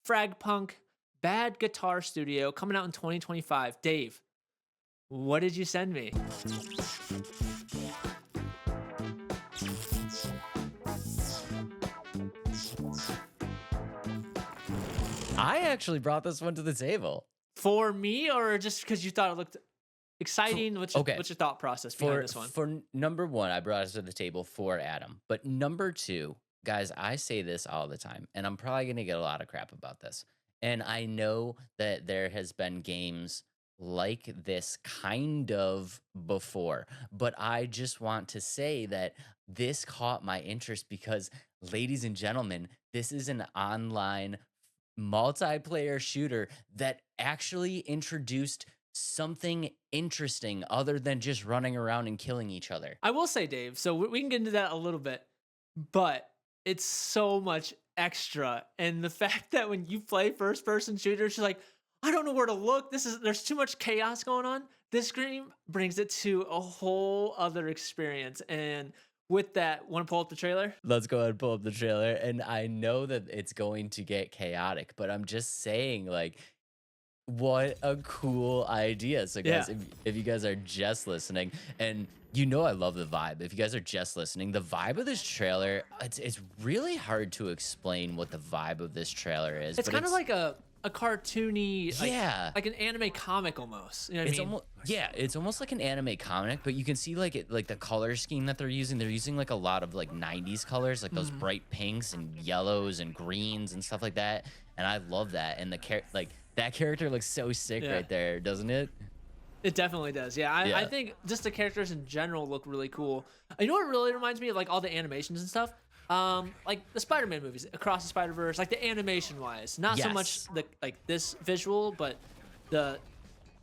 FragPunk Bad Guitar Studio coming out in 2025. Dave, what did you send me? I actually brought this one to the table. For me, or just because you thought it looked For, exciting? okay, What's your thought process behind for this one? number one, I brought it to the table for Adam. But number two, guys, I say this all the time, and I'm probably gonna get a lot of crap about this. And I know that there has been games like this kind of before, but I just want to say that this caught my interest because, ladies and gentlemen, this is an online multiplayer shooter that actually introduced something interesting other than just running around and killing each other. I will say, Dave, so we can get into that a little bit, but it's so much extra. And the fact that when you play first person shooters, you're like, I don't know where to look. There's too much chaos going on. This game brings it to a whole other experience. And with that, want to pull up the trailer? Let's go ahead and pull up the trailer. And I know that it's going to get chaotic, but I'm just saying, like, what a cool idea. So, Yeah. guys, if you guys are just listening, and you know I love the vibe. If you guys are just listening, the vibe of this trailer, it's really hard to explain what the vibe of this trailer is. It's but kind of like a cartoony, yeah, like an anime comic almost. You know what I it's mean? almost yeah, it's almost like an anime comic, but you can see like like the color scheme that they're using. They're using like a lot of like 90s colors, like those Mhm. bright pinks and yellows and greens and stuff like that. And I love that. And like that character looks so sick Yeah. right there, doesn't it? It definitely does. Yeah, I Yeah. think just the characters in general look really cool. You know what really reminds me of like all the animations and stuff? Like the Spider-Man movies, Across the Spider-Verse, like the animation wise. Not so much Yes. the like this visual, but the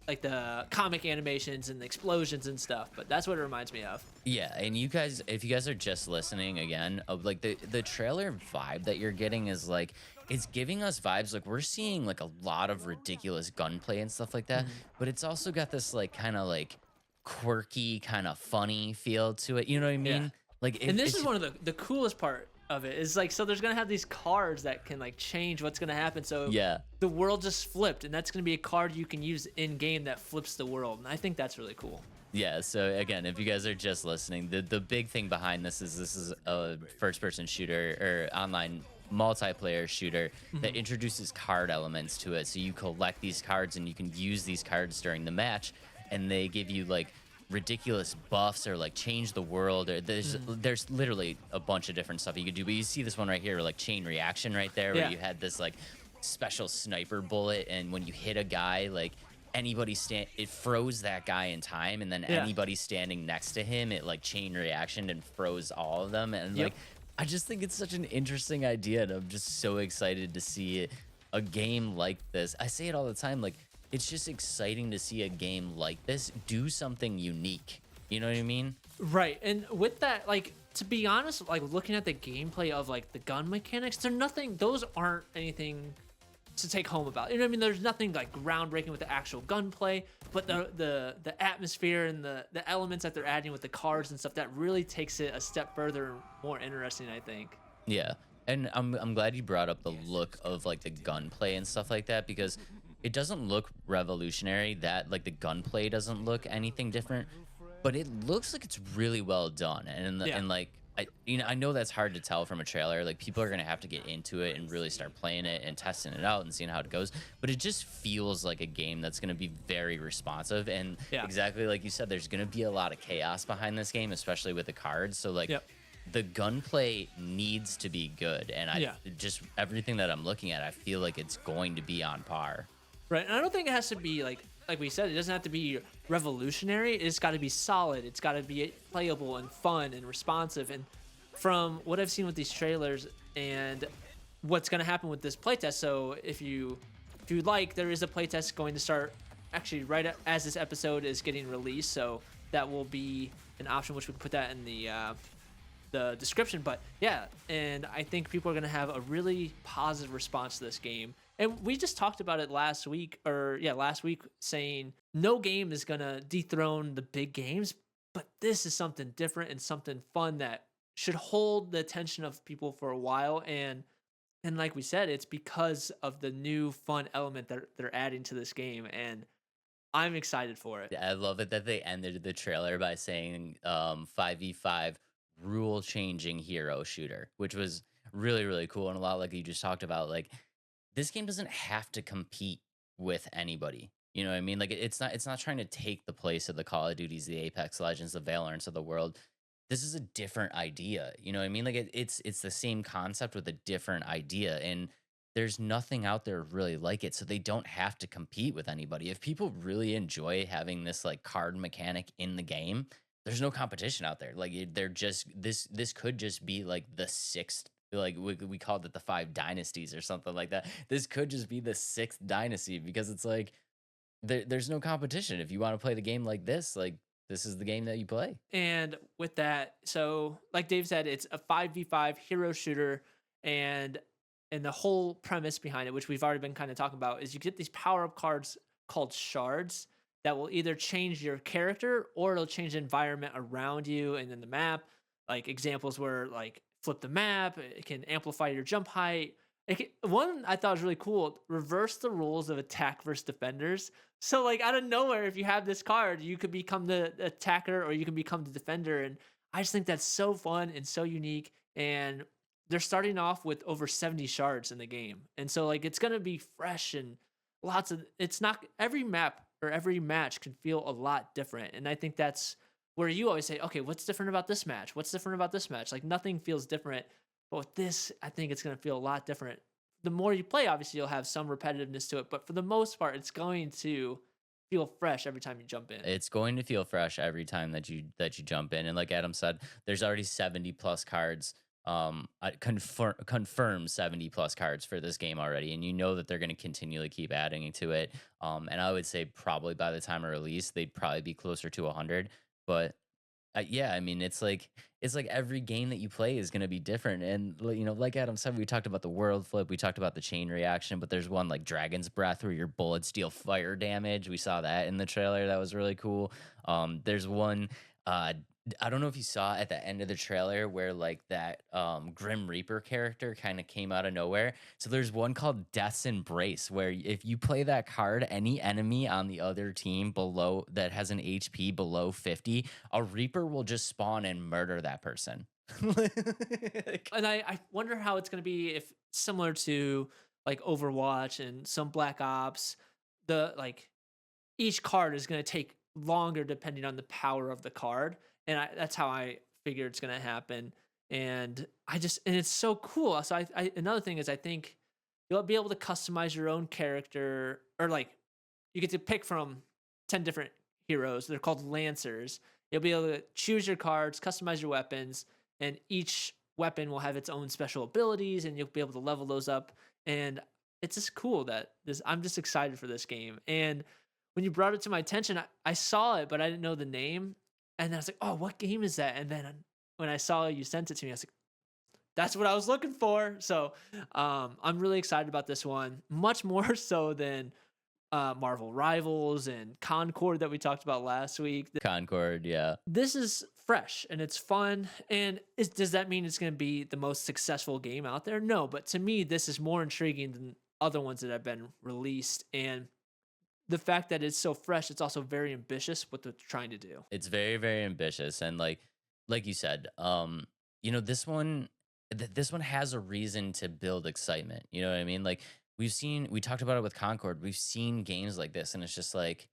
like the comic animations and the explosions and stuff. But that's what it reminds me of. Yeah, and you guys, if you guys are just listening again, of like the trailer vibe that you're getting is like it's giving us vibes like we're seeing like a lot of ridiculous gunplay and stuff like that, Mhm. but it's also got this like kind of like quirky, kind of funny feel to it. You know what I Yeah. mean? Like And this is it's one of the coolest part of it is like so there's gonna have these cards that can like change what's gonna happen. So yeah. the world just flipped, and that's gonna be a card you can use in game that flips the world. And I think that's really cool. Yeah, so again, if you guys are just listening, the big thing behind this is a first person shooter or online multiplayer shooter that Mhm. introduces card elements to it. So you collect these cards and you can use these cards during the match, and they give you like ridiculous buffs or like change the world, or Mhm. there's literally a bunch of different stuff you could do. But you see this one right here, like chain reaction right there, where Yeah. you had this like special sniper bullet, and when you hit a guy, like anybody stand it froze that guy in time, and then Yeah. anybody standing next to him, it like chain reaction and froze all of them. And Yep. like I just think it's such an interesting idea, and I'm just so excited to see a game like this. I say it all the time, like it's just exciting to see a game like this do something unique. You know what I mean? Right. And with that, like to be honest, like looking at the gameplay of like the gun mechanics, they're nothing. Those aren't anything to take home about. You know what I mean? There's nothing like groundbreaking with the actual gunplay, but the atmosphere and the elements that they're adding with the cards and stuff that really takes it a step further, more interesting. I think. Yeah. And I'm glad you brought up the look of like the gunplay and stuff like that, because it doesn't look revolutionary, that like the gunplay doesn't look anything different, but it looks like it's really well done. Yeah. And like I know that's hard to tell from a trailer. Like people are going to have to get into it and really start playing it and testing it out and seeing how it goes, but it just feels like a game that's going to be very responsive. And Yeah. exactly like you said, there's going to be a lot of chaos behind this game, especially with the cards. So like Yep. the gunplay needs to be good, and Yeah. just everything that I'm looking at, I feel like it's going to be on par. Right. And I don't think it has to be like we said, it doesn't have to be revolutionary. It's got to be solid. It's got to be playable and fun and responsive. And from what I've seen with these trailers and what's going to happen with this playtest, so if you like, there is a playtest going to start actually as this episode is getting released. So that will be an option, which we can put that in the description. But yeah, and I think people are going to have a really positive response to this game. And we just talked about it last week, saying no game is going to dethrone the big games, but this is something different and something fun that should hold the attention of people for a while. And And like we said, it's because of the new fun element that they're adding to this game, and I'm excited for it. Yeah, I love it that they ended the trailer by saying 5v5 rule changing hero shooter, which was really, really cool. And a lot like you just talked about, like this game doesn't have to compete with anybody. You know what I mean? Like it's not trying to take the place of the Call of Duties, the Apex Legends, the Valorants of the world. This is a different idea. You know what I mean? Like it's the same concept with a different idea. And there's nothing out there really like it, so they don't have to compete with anybody. If people really enjoy having this like card mechanic in the game, there's no competition out there. Like they're just this could just be like the sixth, like we called it the five dynasties or something like that. This could just be the sixth dynasty because it's like there's no competition. If you want to play the game like this is the game that you play. And with that, so like Dave said, it's a 5v5 hero shooter, and the whole premise behind it, which we've already been kind of talking about, is you get these power up cards called shards that will either change your character or it'll change the environment around you and then the map. Like examples where like flip the map, it can amplify your jump height. One I thought was really cool, reverse the rules of attack versus defenders. So like out of nowhere, if you have this card, you could become the attacker or you can become the defender. And I just think that's so fun and so unique. And they're starting off with over 70 shards in the game. And so like it's gonna be fresh and lots of it's not every map or every match can feel a lot different. And I think that's where you always say, okay, what's different about this match? What's different about this match? Like nothing feels different. But with this, I think it's gonna feel a lot different. The more you play, obviously you'll have some repetitiveness to it, but for the most part, it's going to feel fresh every time you jump in. It's going to feel fresh every time that you jump in. And like Adam said, there's already 70 plus cards. Confirm 70 plus cards for this game already, and you know that they're going to continually keep adding to it. And I would say probably by the time of release, they'd probably be closer to 100. But yeah, I mean, it's like every game that you play is going to be different. And like Adam said, we talked about the world flip, we talked about the chain reaction, but there's one like Dragon's Breath where your bullets deal fire damage. We saw that in the trailer. That was really cool. There's one. I don't know if you saw at the end of the trailer where like that Grim Reaper character kind of came out of nowhere. So there's one called Death's Embrace where if you play that card, any enemy on the other team below that has an HP below 50, a Reaper will just spawn and murder that person. Like, And I wonder how it's going to be if similar to like Overwatch and some Black Ops, the like each card is going to take longer depending on the power of the card, and that's how I figure it's going to happen. And it's so cool. So another thing is I think you'll be able to customize your own character, or like you get to pick from 10 different heroes. They're called Lancers. You'll be able to choose your cards, customize your weapons, and each weapon will have its own special abilities, and you'll be able to level those up. And it's just cool that this. I'm just excited for this game. And when you brought it to my attention, I saw it, but I didn't know the name. And I was like, oh, what game is that? And then when I saw you sent it to me, I was like, that's what I was looking for. So I'm really excited about this one, much more so than Marvel Rivals and Concord that we talked about last week. Concord, yeah. This is fresh and it's fun. And does that mean it's going to be the most successful game out there? No, but to me, this is more intriguing than other ones that have been released. And the fact that it's so fresh, it's also very ambitious what they're trying to do. It's very, very ambitious. And like you said, this one has a reason to build excitement. You know what I mean? Like we talked about it with Concord. We've seen games like this, and it's just like,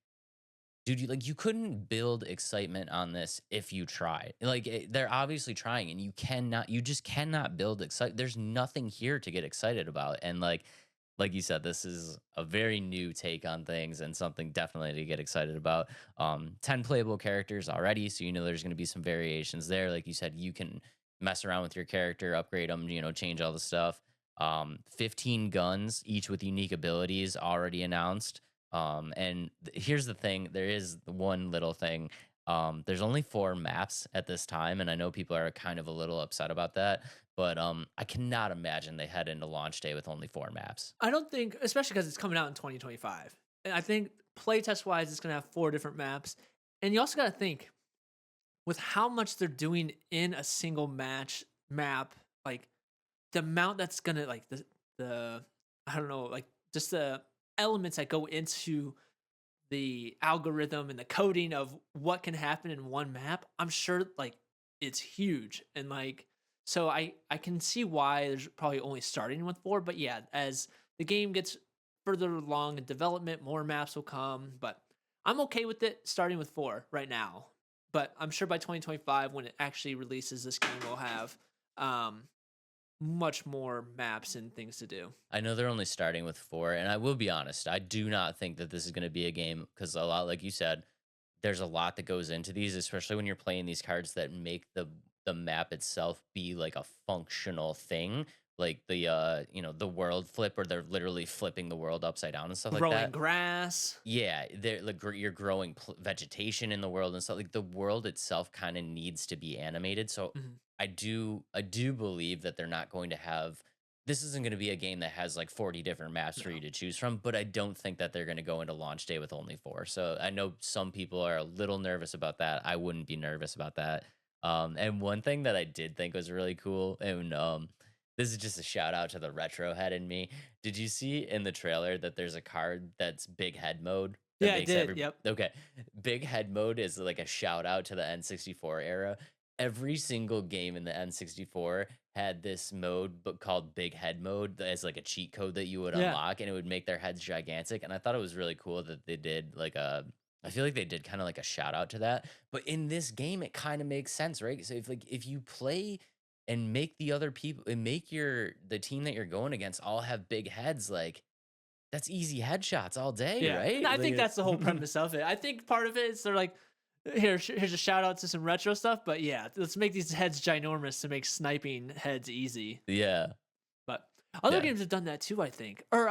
dude, you couldn't build excitement on this if you tried. Like they're obviously trying, and you just cannot build excitement. There's nothing here to get excited about. And like you said, this is a very new take on things and something definitely to get excited about. 10 playable characters already, so there's going to be some variations there. Like you said, you can mess around with your character, upgrade them, change all the stuff. 15 guns, each with unique abilities, already announced. And here's the thing: there is one little thing. There's only 4 maps at this time, and I know people are kind of a little upset about that. But I cannot imagine they head into launch day with only 4 maps. I don't think, especially because it's coming out in 2025. And I think playtest wise, it's going to have 4 different maps. And you also got to think with how much they're doing in a single match map, like the amount that's going to, like, the I don't know, like just the elements that go into the algorithm and the coding of what can happen in one map, I'm sure like it's huge. And like so I can see why there's probably only starting with 4, but yeah, as the game gets further along in development, more maps will come, but I'm okay with it starting with 4 right now. But I'm sure by 2025 when it actually releases, this game will have um much more maps and things to do. I know they're only starting with 4, and I will be honest, I do not think that this is gonna be a game because a lot like you said, there's a lot that goes into these, especially when you're playing these cards that make the map itself be like a functional thing, like the world flip where they're literally flipping the world upside down and stuff like Growing that. grass. Yeah, they're like you're growing vegetation in the world and stuff. Like the world itself kind of needs to be animated. So Mhm. I do believe that they're not going to have. This isn't going to be a game that has like 40 different maps for you No. to choose from, but I don't think that they're going to go into launch day with only 4. So I know some people are a little nervous about that. I wouldn't be nervous about that. And one thing that I did think was really cool, and this is just a shout out to the retro head in me. Did you see in the trailer that there's a card that's big head mode that Yeah, I makes did. every Yep. okay. Big head mode is like a shout out to the N64 era. Every single game in the N64 had this mode but called big head mode as like a cheat code that you would Yeah. unlock and it would make their heads gigantic. And I thought it was really cool that they did like a I feel like they did kind of like a shout out to that. But in this game, it kind of makes sense, right? So if you play and make the other people and make the team that you're going against all have big heads, like that's easy headshots all day, Yeah, and right? I think Like, that's the whole premise of it. I think part of it is they're like, here's a shout out to some retro stuff, but yeah, let's make these heads ginormous to make sniping heads easy. yeah, But other yeah. games have done that too, I think. Or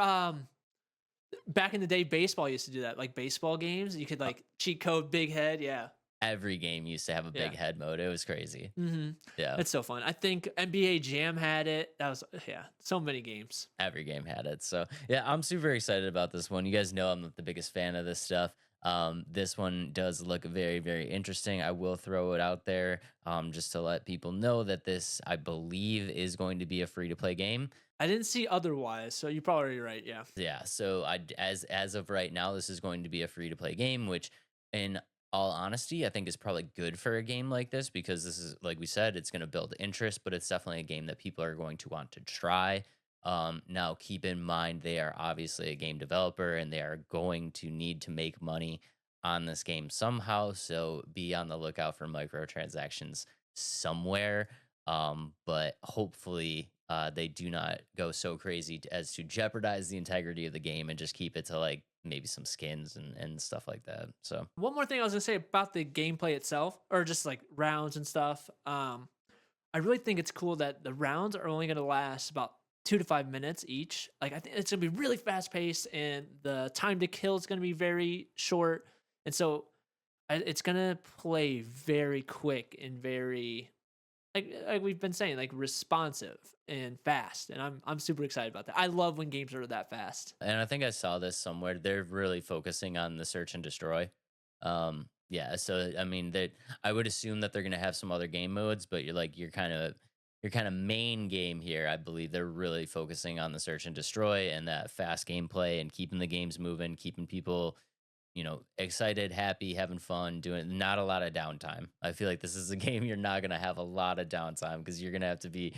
back in the day, baseball used to do that. Like baseball games, you could Uh, like cheat code big head. Yeah, every game used to have a yeah. big head mode. It was crazy. Mm-hmm. Yeah, It's so fun. I think NBA Jam had it. That was yeah, so many games. every game had it. So yeah, I'm super excited about this one. You guys know I'm not the biggest fan of this stuff. This one does look very, very interesting. I will throw it out there just to let people know that this, I believe, is going to be a free to play game. I didn't see otherwise, so you're probably right. Yeah. Yeah, so as of right now, this is going to be a free to play game, which in all honesty, I think is probably good for a game like this because this is like we said, it's going to build interest, but it's definitely a game that people are going to want to try. Now keep in mind they are obviously a game developer and they are going to need to make money on this game somehow, so be on the lookout for microtransactions somewhere. But hopefully they do not go so crazy as to jeopardize the integrity of the game and just keep it to like maybe some skins and stuff like that. So One more thing I was gonna say about the gameplay itself, or just like rounds and stuff. I really think it's cool that the rounds are only gonna last about 2 to 5 minutes each. Like I think it's gonna be really fast paced, and the time to kill is gonna be very short, and so it's gonna play very quick and very like we've been saying, like responsive and fast. And I'm super excited about that. I love when games are that fast. and I think I saw this somewhere. They're really focusing on the search and destroy. Yeah, so I mean that I would assume that they're gonna have some other game modes, but your kind of main game here, I believe they're really focusing on the search and destroy and that fast gameplay and keeping the games moving, keeping people excited, happy, having fun, doing not a lot of downtime. I feel like this is a game you're not going to have a lot of downtime because you're going to have to be,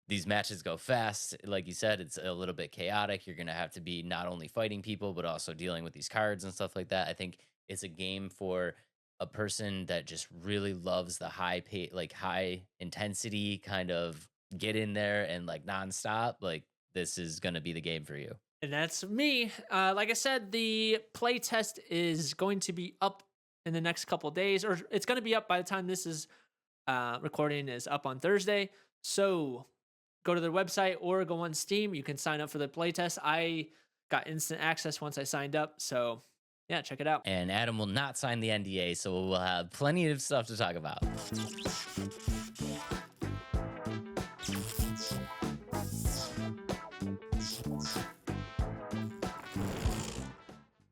these matches go fast. Like you said, it's a little bit chaotic. You're going to have to be not only fighting people, but also dealing with these cards and stuff like that. I think it's a game for a person that just really loves the high pay, like high intensity kind of get in there and like nonstop. Like this is going to be the game for you. And that's me. Like I said, the play test is going to be up in the next couple days, or it's going to be up by the time this is recording is up on Thursday. So go to their website or go on Steam. You can sign up for the play test. I got instant access once I signed up. So yeah, check it out. And Adam will not sign the NDA, so we'll have plenty of stuff to talk about.